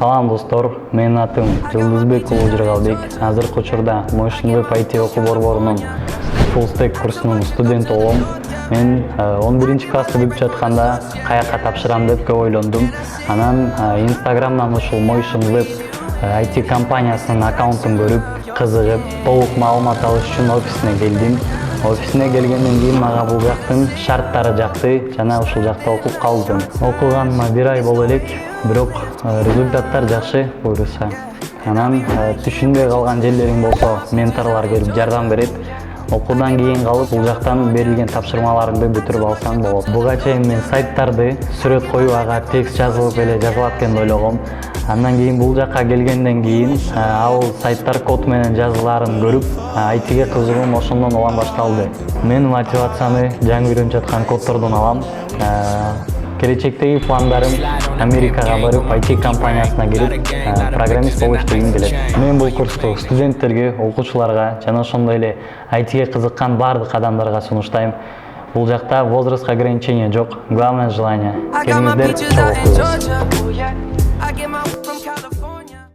Салам достор, менин атым Жылдызбек уулу Жыргалбек. Азыркы учурда Motion Web IT окуу борборунун Full Stack курсунун студенти болом. Мен 11-класста бүтүп жатканда каяка тапшырам деп көп ойлондум. Анан Instagram'дан ушул Motion Web IT компаниясынын аккаунтун көрүп, кызыгып, толук маалымат алыш үчүн офисине келдим. Офисине келгенден кийин мага бул жактын шарттары жакты жана ушул жакта окуп калдым. Окуганыма 1 ай боло элек, бирок результаттар жакшы буюрса. Анан түшүнбөй калган жерлериң болсо, менторлор келип жардам берет. Окуудан кийин калып, бул жактан берилген тапшырмаларыңды бүтүрүп алсаң болот. Буга чейин мен сайттарды сүрөт коюп, ага текст жазылып эле жазылат экен деп ойлогом. Андан кийин бул жакка келгенден кийин ал сайттар код менен жазылаарын көрүп, айтиге кызыгуум ошондон улам башталды. Мен мотивацияны жаңы үйрөнүп жаткан коддордон алам. Келечектеги пландарым Америкага барып, IT компаниясына кирип, программист болуш дегим келет. Мен бул курсту студенттерге, окуучуларга жана ошондой эле айтиге кызыккан бардык адамдарга сунуштайм. Бул жакта возрастка ограничения жок. Главное желание. Келиңиздер, чогуу окуйбуз.